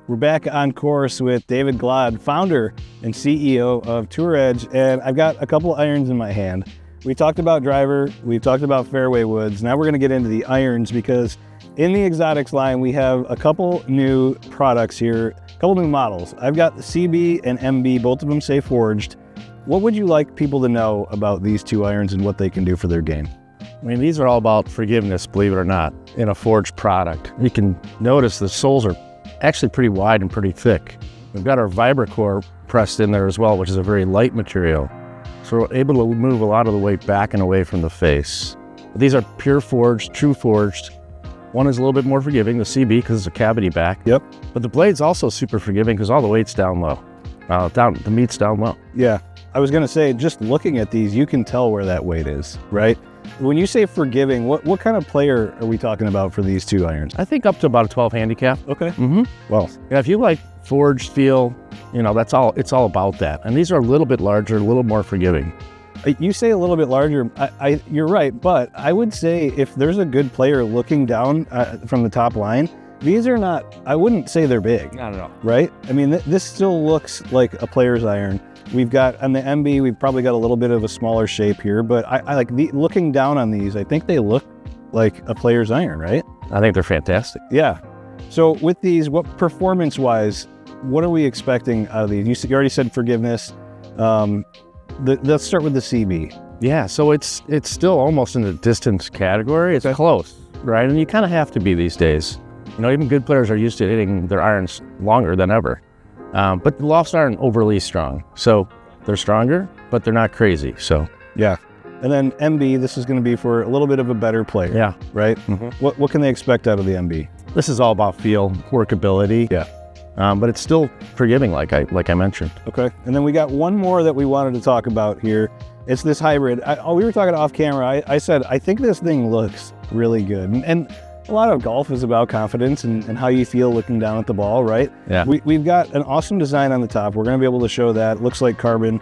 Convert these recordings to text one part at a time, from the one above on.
We're back on course with David Glod, founder and CEO of Tour Edge, and I've got a couple irons in my hand. We talked about driver, we've talked about fairway woods. Now we're going to get into the irons because in the exotics line, we have a couple new products here, a couple new models. I've got the CB and MB, both of them say forged. What would you like people to know about these two irons and what they can do for their game? I mean, these are all about forgiveness, believe it or not, in a forged product. You can notice the soles are actually pretty wide and pretty thick. We've got our VibraCore pressed in there as well, which is a very light material. So we're able to move a lot of the weight back and away from the face. But these are pure forged, true forged. One is a little bit more forgiving, the CB, because it's a cavity back. Yep. But the blade's also super forgiving because all the weight's down low. The meat's down low. Yeah. I was going to say, just looking at these, you can tell where that weight is, right? When you say forgiving, what kind of player are we talking about for these two irons? I think up to about a 12 handicap. Okay. Mm-hmm. Well, yeah, if you like forged feel, you know, it's all about that. And these are a little bit larger, a little more forgiving. You say a little bit larger. You're right, but I would say if there's a good player looking down from the top line, these are not, I wouldn't say they're big. Not at all. Right? I mean, this still looks like a player's iron. We've got, on the MB, we've probably got a little bit of a smaller shape here, but I like looking down on these, I think they look like a player's iron, right? I think they're fantastic. Yeah. So with these, what performance-wise, what are we expecting out of these? You already said forgiveness. Let's start with the CB. Yeah, so it's still almost in the distance category. It's close, right? And you kind of have to be these days. You know, even good players are used to hitting their irons longer than ever. But the lofts aren't overly strong. So they're stronger, but they're not crazy. So yeah. And then MB, this is going to be for a little bit of a better player. Yeah. Right? Mm-hmm. What can they expect out of the MB? This is all about feel, workability. Yeah. But it's still forgiving, like I mentioned. Okay. And then we got one more that we wanted to talk about here. It's this hybrid. We were talking off camera. I said, I think this thing looks really good. And a lot of golf is about confidence and how you feel looking down at the ball, right? Yeah. We've got an awesome design on the top. We're going to be able to show that. It looks like carbon.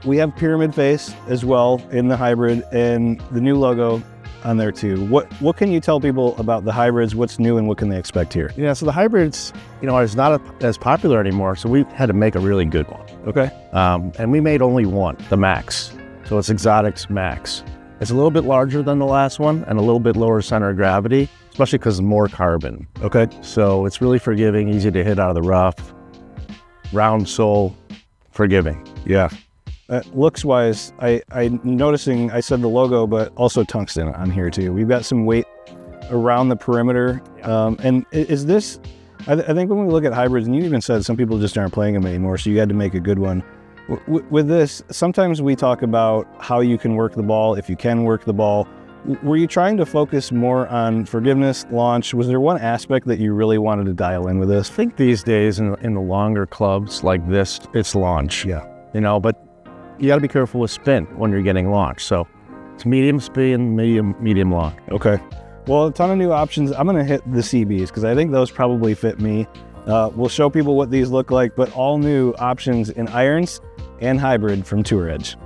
We have pyramid face as well in the hybrid and the new logo on there too. What can you tell people about the hybrids? What's new and what can they expect here? Yeah, so the hybrids, you know, is not as popular anymore, so we had to make a really good one. Okay. And we made only one, the Max. So it's Exotics Max. It's a little bit larger than the last one and a little bit lower center of gravity, especially because more carbon. Okay. So it's really forgiving, easy to hit out of the rough, round sole, forgiving. Yeah. Looks wise, I'm noticing, I said the logo, but also tungsten on here too. We've got some weight around the perimeter. Yeah. And is this, I think when we look at hybrids, and you even said some people just aren't playing them anymore, so you had to make a good one. With this, sometimes we talk about how you can work the ball, if you can work the ball. Were you trying to focus more on forgiveness, launch? Was there one aspect that you really wanted to dial in with this? I think these days in the longer clubs like this, it's launch. Yeah. You know, but you got to be careful with spin when you're getting launched. So it's medium spin, medium long. Okay. Well, a ton of new options. I'm going to hit the CBs because I think those probably fit me. We'll show people what these look like, but all new options in irons and hybrid from Tour Edge.